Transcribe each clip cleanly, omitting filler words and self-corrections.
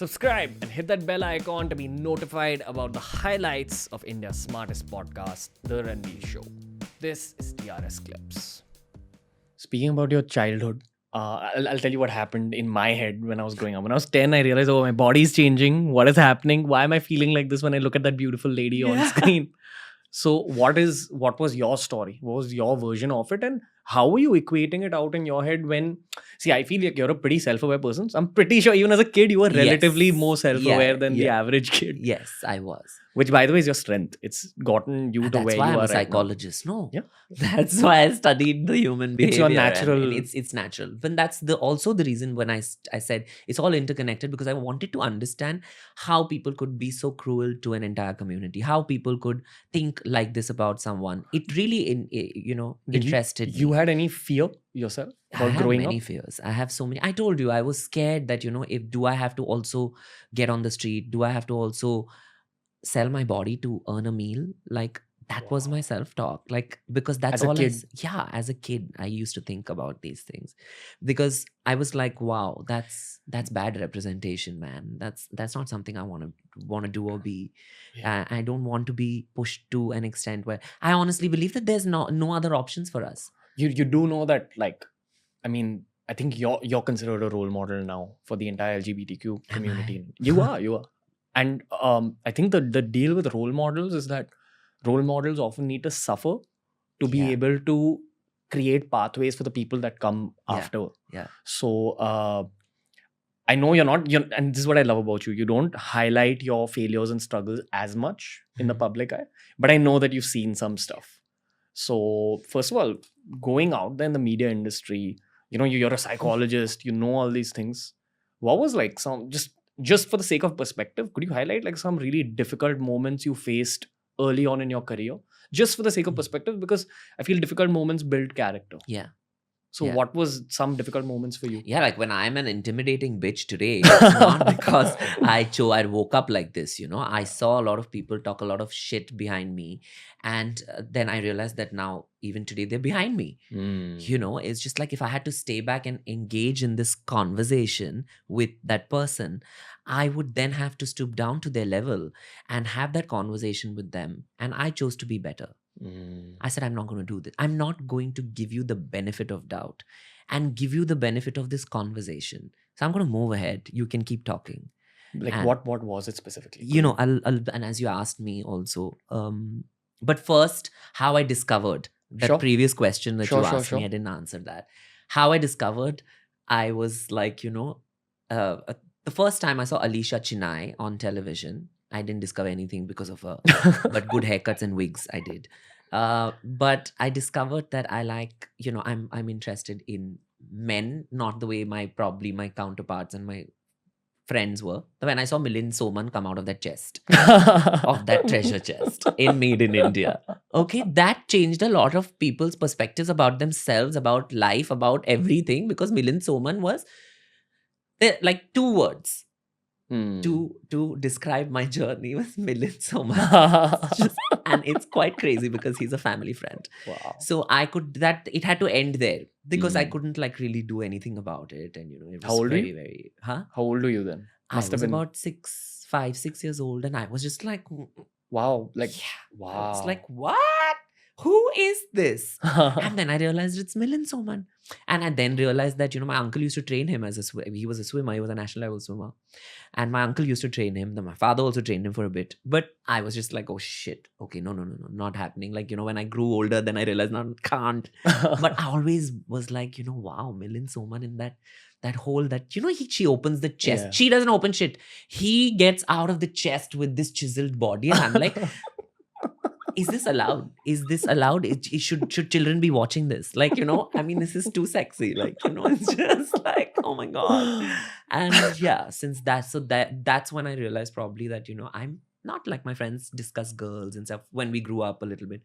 Subscribe and hit that bell icon to be notified about the highlights of India's smartest podcast, The Ranveer Show. This is TRS Clips. Speaking about your childhood, I'll tell you what happened in my head when I was growing up. When I was 10, I realized, oh, my body's changing. What is happening? Why am I feeling like this when I look at that beautiful lady on screen? So what was your story? What was your version of it? And how were you equating it out in your head when, see, I feel like you're a pretty self-aware person. So I'm pretty sure even as a kid, you were relatively more self-aware than the average kid. Yes, I was. Which, by the way, is your strength. It's gotten you to where you are right now. That's why I'm a psychologist. No. Yeah. That's why I studied the human behavior. It's your natural... And it's natural. But that's also the reason when I said it's all interconnected, because I wanted to understand how people could be so cruel to an entire community. How people could think like this about someone. It really, interested me. You had any fear yourself about growing up? I have many fears. I have so many. I told you, I was scared that, do I have to also get on the street? Do I have to also sell my body to earn a meal? Like, that was my self-talk. Like, because that's all as a kid, I used to think about these things, because I was like, wow, that's bad representation, man. That's not something I want to do or be. I don't want to be pushed to an extent where I honestly believe that there's no other options for us. You do know that, like, I mean, I think you're considered a role model now for the entire LGBTQ community. You are. And I think the deal with role models is that role models often need to suffer to be able to create pathways for the people that come after. Yeah. So I know and this is what I love about you. You don't highlight your failures and struggles as much in the public eye, but I know that you've seen some stuff. So first of all, going out there in the media industry, you're a psychologist, you know all these things. What was like some, just for the sake of perspective, could you highlight like some really difficult moments you faced early on in your career? Just for the sake of perspective, because I feel difficult moments build character. Yeah. So what was some difficult moments for you? Yeah, like when I'm an intimidating bitch today, it's not because I woke up like this, I saw a lot of people talk a lot of shit behind me. And then I realized that now, even today, they're behind me. It's just like, if I had to stay back and engage in this conversation with that person, I would then have to stoop down to their level and have that conversation with them. And I chose to be better. I said, I'm not going to do this. I'm not going to give you the benefit of doubt and give you the benefit of this conversation. So I'm going to move ahead. You can keep talking. Like, and what was it specifically? I'll and as you asked me also, but first, how I discovered that previous question that you asked me, I didn't answer that. How I discovered, I was like, the first time I saw Alicia Chinay on television, I didn't discover anything because of her, but good haircuts and wigs I did. But I discovered that I like, I'm interested in men, not the way my counterparts and my friends were. When I saw Milind Soman come out of that chest, of that treasure chest Made in India, okay, that changed a lot of people's perspectives about themselves, about life, about everything, because Milind Soman was like two words. To describe my journey with Milind Soman. And it's quite crazy because he's a family friend. Wow. So it had to end there because I couldn't like really do anything about it. And it was How old very, were you? very, How old were you then? I was about 6 years old, and I was just like, wow. Like, wow. It's like, what? Who is this? And then I realized it's Milind Soman. And I then realized that, my uncle used to train him as he was a swimmer. He was a national level swimmer. And my uncle used to train him. Then my father also trained him for a bit. But I was just like, oh shit. Okay, no, not happening. Like, when I grew older, then I realized, no, can't. But I always was like, wow, Milind Soman in that hole that, she opens the chest. Yeah. She doesn't open shit. He gets out of the chest with this chiseled body. And I'm like, is this allowed? Is this allowed? Should children be watching this? Like, this is too sexy. Like, it's just like, oh my God. And since that's when I realized probably that, I'm not like my friends discuss girls and stuff when we grew up a little bit.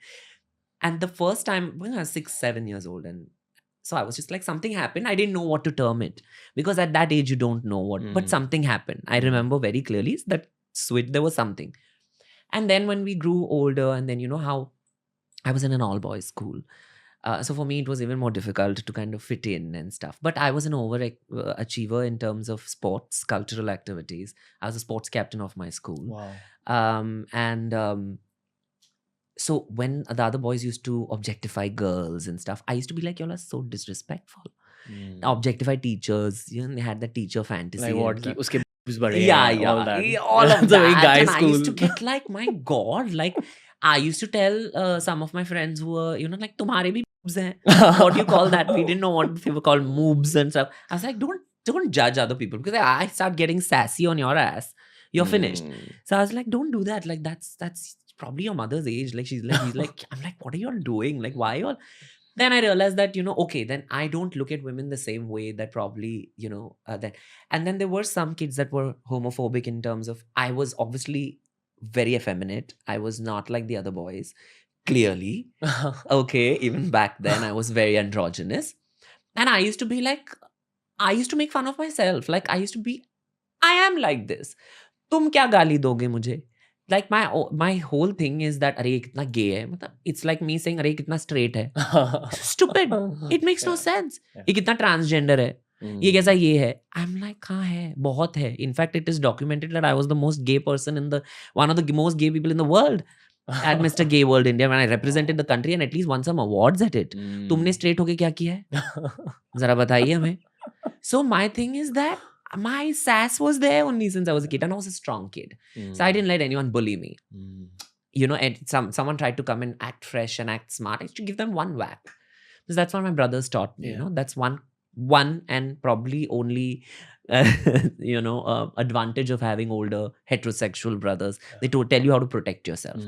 And the first time when I was 6-7 years old, and so I was just like, something happened. I didn't know what to term it, because at that age, you don't know what, but something happened. I remember very clearly that there was something. And then when we grew older, and then how I was in an all-boys school, So for me, it was even more difficult to kind of fit in and stuff. But I was an achiever in terms of sports, cultural activities. I was a sports captain of my school. Wow. So when the other boys used to objectify girls and stuff, I used to be like, y'all are so disrespectful. Objectify teachers, they had the teacher fantasy. Like what? and stuff. Uske boobs bade Yeah, hain, yeah, all that. all of That's a very that. guy And I used to school. get like, my God, like I used to tell some of my friends who were, like, tumhare bhi boobs hain. What do you call that? We didn't know what people call moobs and stuff. I was like, don't judge other people, because I start getting sassy on your ass, you're finished. So I was like, don't do that. Like that's probably your mother's age. Like he's like, I'm like, what are you all doing? Like, why you all? Then I realized that, okay, then I don't look at women the same way that probably, then. And then there were some kids that were homophobic in terms of, I was obviously very effeminate. I was not like the other boys, clearly. Okay, even back then I was very androgynous. And I used to be like, I used to make fun of myself. Like I am like this. तुम क्या गाली दोगे मुझे? Like my whole thing is that अरे ये कितना gay है, मतलब it's like me saying अरे ये कितना straight है. Stupid. It makes no sense. ये कितना transgender है. ये कैसा ये है. I'm like, हाँ है, बहुत है. In fact, it is documented that I was the most gay person one of the most gay people in the world at Mr. Gay World India, when I represented the country and at least won some awards at it. तुमने straight होके क्या किया है? जरा बताइए हमें. So my thing is that my sass was there only since I was a kid, and I was a strong kid. So I didn't let anyone bully me. And someone tried to come and act fresh and act smart. I used to give them one whack. Because that's what my brothers taught me. That's one and probably only advantage of having older heterosexual brothers. They tell you how to protect yourself.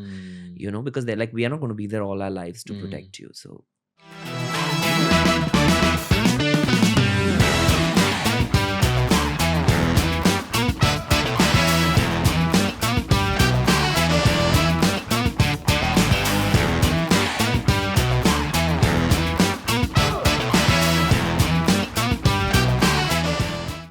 Because they're like, we are not going to be there all our lives to protect you. So